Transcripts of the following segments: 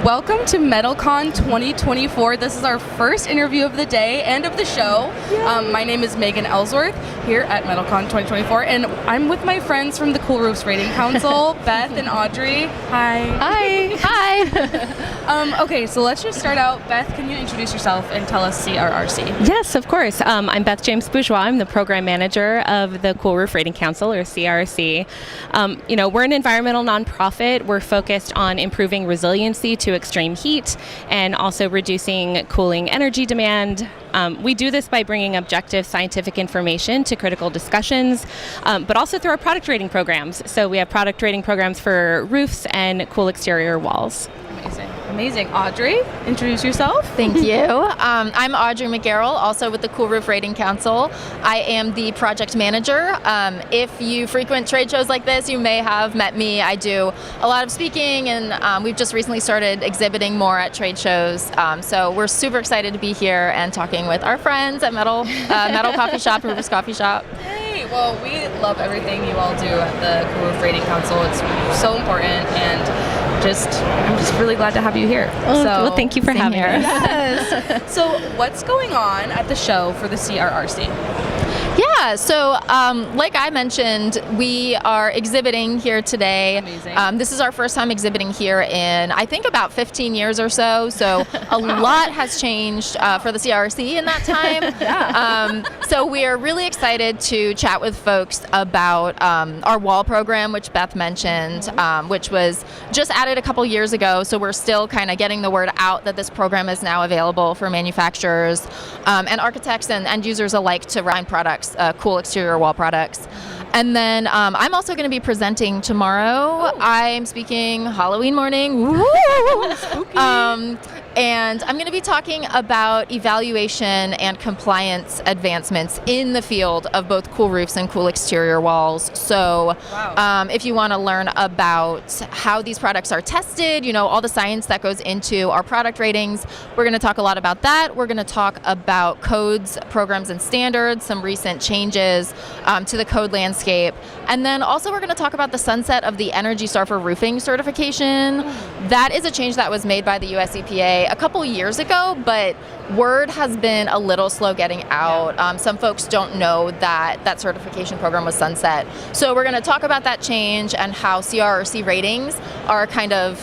welcome to METALCON 2024. This is our first interview of the day and of the show. My name is Megan Ellsworth here at METALCON 2024, and I'm with my friends from the Cool Roofs Rating Council, Beth and Audrey. Hi. Hi. Hi. Okay, so let's just start out. Beth, can you introduce yourself and tell us CRRC? Yes, of course. I'm Beth James Bourgeois. I'm the program manager of the Cool Roof Rating Council, or CRRC. We're an environmental nonprofit. We're focused on improving resiliency to extreme heat and also reducing cooling energy demand. We do this by bringing objective scientific information to critical discussions, but also through our product rating programs. So we have product rating programs for roofs and cool exterior walls. Amazing. Audrey, introduce yourself. Thank you. I'm Audrey McGarrell, also with the Cool Roof Rating Council. I am the project manager. If you frequent trade shows like this, you may have met me. I do a lot of speaking, and we've just recently started exhibiting more at trade shows. So we're super excited to be here and talking with our friends at Metal Coffee Shop, Roofers Coffee Shop. Hey, well, we love everything you all do at the Cool Roof Rating Council. It's so important, and I'm just really glad to have you here. Well, thank you for having us. Yes. So what's going on at the show for the CRRC? Yeah, so like I mentioned, we are exhibiting here today. Amazing. This is our first time exhibiting here in, I think, about 15 years or so. So a lot has changed for the CRC in that time. So we are really excited to chat with folks about our wall program, which Beth mentioned, which was just added a couple years ago. So we're still kind of getting the word out that this program is now available for manufacturers and architects and end users alike to run products. Cool exterior wall products. And then I'm also going to be presenting tomorrow. I'm speaking Halloween morning. And I'm going to be talking about evaluation and compliance advancements in the field of both cool roofs and cool exterior walls. So if you want to learn about how these products are tested, all the science that goes into our product ratings, we're going to talk a lot about that. We're going to talk about codes, programs, and standards, some recent changes to the code landscape. And then also we're going to talk about the sunset of the Energy Star for Roofing certification. That is a change that was made by the US EPA a couple years ago, but word has been a little slow getting out. Some folks don't know that that certification program was sunset. So we're going to talk about that change and how CRRC ratings are kind of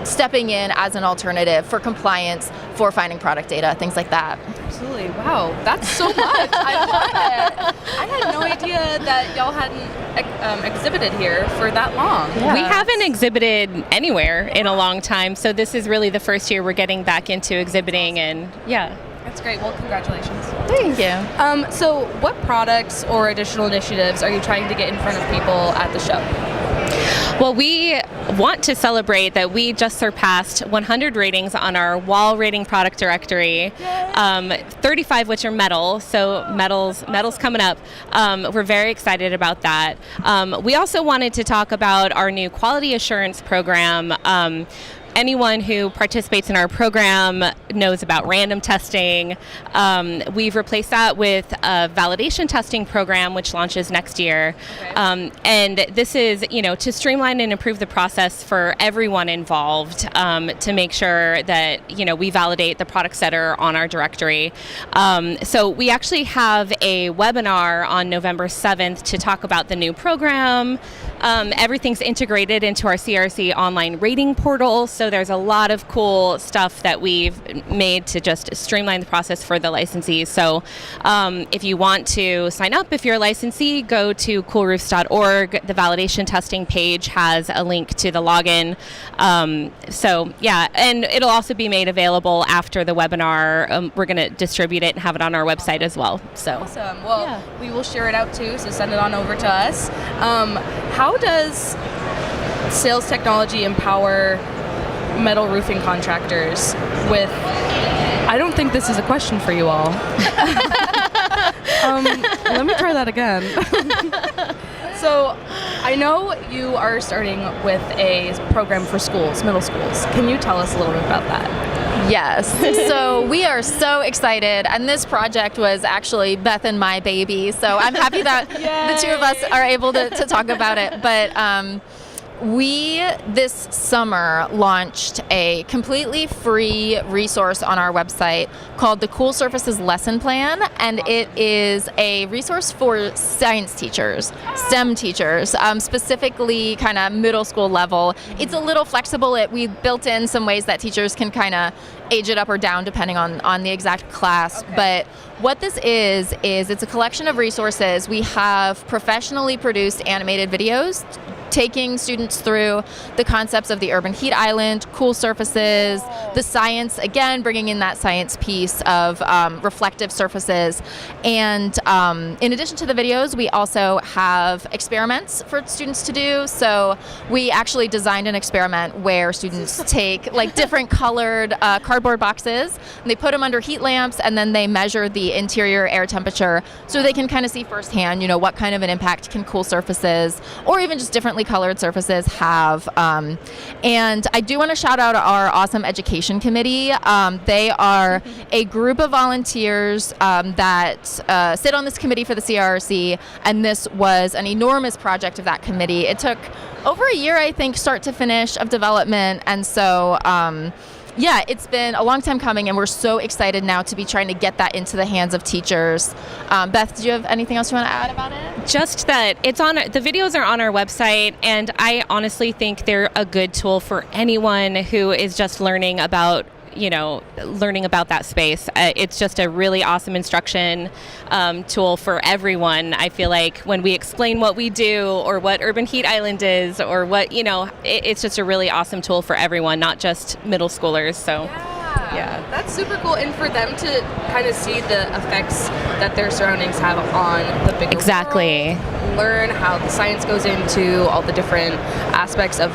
stepping in as an alternative for compliance, for finding product data, things like that. Absolutely. Wow, that's so much. I love it. I had no idea that y'all hadn't exhibited here for that long. Yeah. We haven't exhibited anywhere in a long time, so this is really the first year we're getting back into exhibiting, and yeah. That's great. Well, congratulations. Thank you. So what products or additional initiatives are you trying to get in front of people at the show? Well, we want to celebrate that we just surpassed 100 ratings on our wall rating product directory, 35 which are metal, so metal's coming up. We're very excited about that. We also wanted to talk about our new quality assurance program. Anyone who participates in our program knows about random testing. We've replaced that with a validation testing program, which launches next year. Okay. And this is, to streamline and improve the process for everyone involved, to make sure that, we validate the products that are on our directory. So we actually have a webinar on November 7th to talk about the new program. Everything's integrated into our CRC online rating portal, so there's a lot of cool stuff that we've made to just streamline the process for the licensees. So if you want to sign up, if you're a licensee, go to coolroofs.org. The validation testing page has a link to the login. And it'll also be made available after the webinar. We're going to distribute it and have it on our website as well. So awesome. Well, we will share it out too, so send it on over to us. How does sales technology empower metal roofing contractors with, I don't think this is a question for you all. Let me try that again. So I know you are starting with a program for schools, middle schools. Can you tell us a little bit about that? Yes. So we are so excited, and this project was actually Beth and my baby. So I'm happy that the two of us are able to talk about it. But we this summer launched a completely free resource on our website called the Cool Surfaces Lesson Plan, and it is a resource for science teachers, STEM teachers, specifically kind of middle school level. It's a little flexible. We built in some ways that teachers can kind of age it up or down depending on the exact class. Okay. But what this is it's a collection of resources. We have professionally produced animated videos taking students through the concepts of the urban heat island, cool surfaces, the science, again, bringing in that science piece of reflective surfaces. And in addition to the videos, we also have experiments for students to do. So we actually designed an experiment where students take like different colored cardboard boxes, and they put them under heat lamps, and then they measure the interior air temperature so they can kind of see firsthand, what kind of an impact can cool surfaces or even just differently colored surfaces have. And I do want to shout out our awesome education committee. They are a group of volunteers that sit on this committee for the CRRC, and this was an enormous project of that committee. It took over a year, I think, start to finish of development, and so yeah, it's been a long time coming, and we're so excited now to be trying to get that into the hands of teachers. Beth, did you have anything else you want to add about it? Just that the videos are on our website, and I honestly think they're a good tool for anyone who is just learning about that space. It's just a really awesome instruction tool for everyone. I feel like when we explain what we do or what Urban Heat Island is or what, it's just a really awesome tool for everyone, not just middle schoolers. So yeah. That's super cool. And for them to kind of see the effects that their surroundings have on the bigger Exactly. world, learn how the science goes into all the different aspects of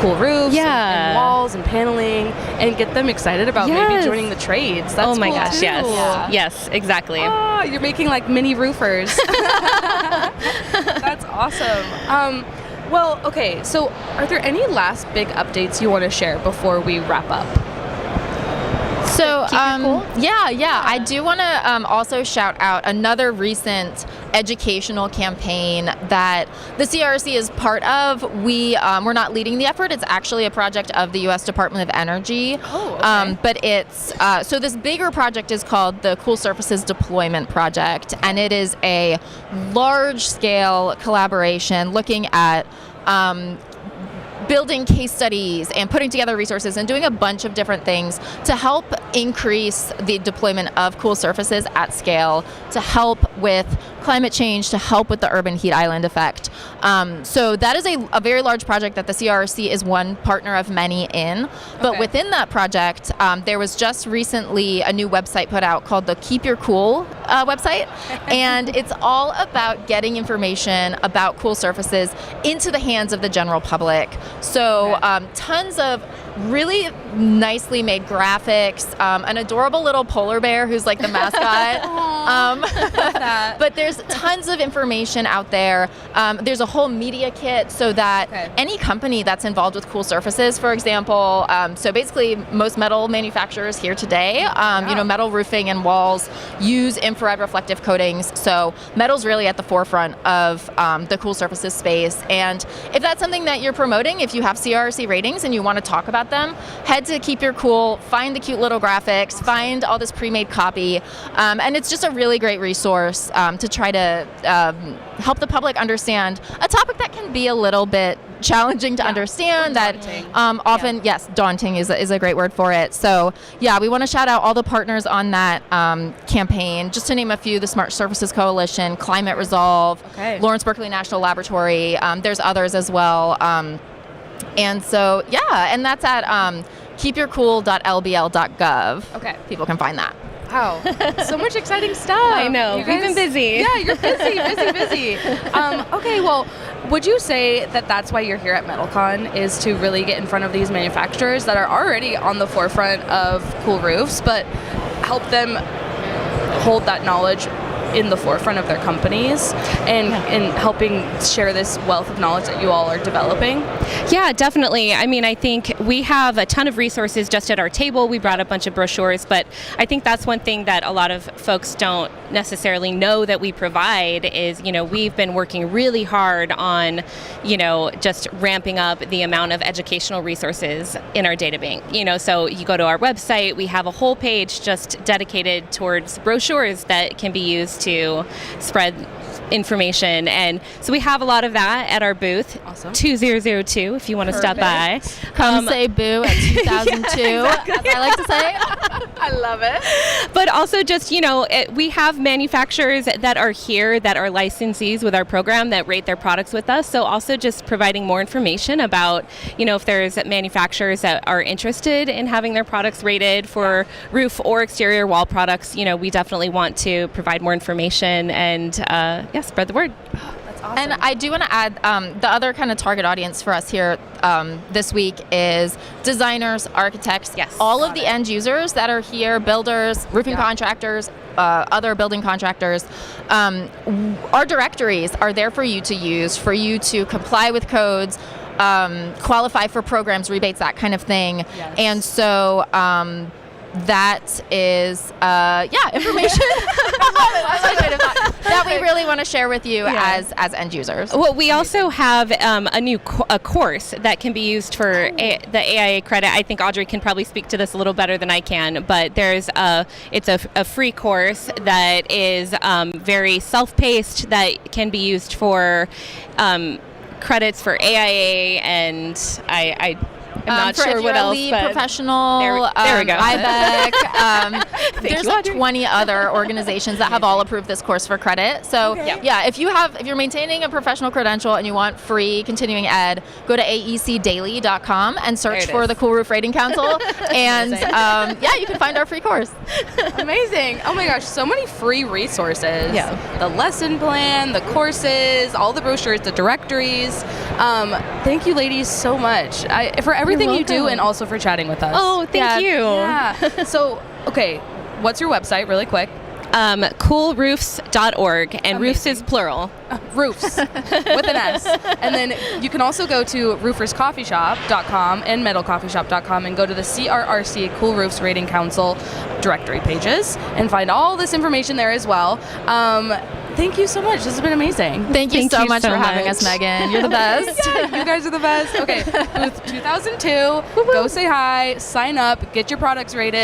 cool roofs and walls and paneling, and get them excited about maybe joining the trades. That's oh my cool gosh, too. yes. Yeah. Yes, exactly. Oh, you're making like mini roofers. That's awesome. Well, okay, so are there any last big updates you want to share before we wrap up? So, cool? yeah. I do want to also shout out another recent educational campaign that the CRC is part of. We're not leading the effort. It's actually a project of the U.S. Department of Energy. Oh, okay. But it's so this bigger project is called the Cool Surfaces Deployment Project, and it is a large-scale collaboration looking at building case studies and putting together resources and doing a bunch of different things to help increase the deployment of cool surfaces at scale, to help with climate change, to help with the urban heat island effect. So that is a very large project that the CRRC is one partner of many in. But Okay. within that project, there was just recently a new website put out called the Keep Your Cool website. And it's all about getting information about cool surfaces into the hands of the general public. So tons of really nicely made graphics, an adorable little polar bear who's like the mascot. But there's tons of information out there. There's a whole media kit so that any company that's involved with cool surfaces, for example, so basically most metal manufacturers here today, metal roofing and walls use infrared reflective coatings. So metal's really at the forefront of the cool surfaces space. And if that's something that you're promoting, if you have CRC ratings and you want to talk about them, head to Keep Your Cool, find the cute little graphics, find all this pre-made copy, and it's just a really great resource to try to help the public understand a topic that can be a little bit challenging to understand, that often, yes, daunting is a great word for it. So yeah, we want to shout out all the partners on that campaign. Just to name a few: the Smart Surfaces Coalition, Climate Resolve, Lawrence Berkeley National Laboratory. There's others as well. And so, yeah, and that's at keepyourcool.lbl.gov. Okay. People can find that. Wow, so much exciting stuff. I know. You We've been busy. Yeah, you're busy. Okay, well, would you say that that's why you're here at METALCON, is to really get in front of these manufacturers that are already on the forefront of cool roofs, but help them hold that knowledge in the forefront of their companies and helping share this wealth of knowledge that you all are developing? Yeah, definitely. I mean, I think we have a ton of resources just at our table. We brought a bunch of brochures, but I think that's one thing that a lot of folks don't necessarily know that we provide is, we've been working really hard on, just ramping up the amount of educational resources in our data bank. So you go to our website, we have a whole page just dedicated towards brochures that can be used to spread information, and so we have a lot of that at our booth. Awesome. 2002 if you want to stop by. Come say boo at 2002, yeah, exactly. as I like to say. I love it. But also just, we have manufacturers that are here that are licensees with our program that rate their products with us. So also just providing more information about, if there's manufacturers that are interested in having their products rated for roof or exterior wall products, we definitely want to provide more information and, spread the word. That's awesome. And I do want to add, the other kind of target audience for us here this week is designers, architects, all of the end users that are here, builders, roofing contractors, other building contractors. Our directories are there for you to use, for you to comply with codes, qualify for programs, rebates, that kind of thing. Yes. And so that is information that we really want to share with you as end users. Well, we also have a course that can be used for the AIA credit. I think Audrey can probably speak to this a little better than I can, but it's a free course that is very self-paced that can be used for credits for AIA, and I'm not sure what else. Lead but professional, there we go. IBEC. There's like 20 other organizations that have all approved this course for credit. So if you're maintaining a professional credential and you want free continuing ed, go to aecdaily.com and search for the Cool Roof Rating Council, and you can find our free course. Amazing! Oh my gosh, so many free resources. Yeah. The lesson plan, the courses, all the brochures, the directories. Thank you, ladies, so much for everything you do, and also for chatting with us. Oh, thank you. Yeah. So, okay, what's your website, really quick? Coolroofs.org, and Amazing. Roofs is plural. Roofs with an S. And then you can also go to rooferscoffeeshop.com and metalcoffeeshop.com and go to the CRRC Cool Roofs Rating Council directory pages and find all this information there as well. Thank you so much. This has been amazing. Thank you so much for having us, Megan. You're the best. You guys are the best. Okay, booth 2002. Go say hi, sign up, get your products rated.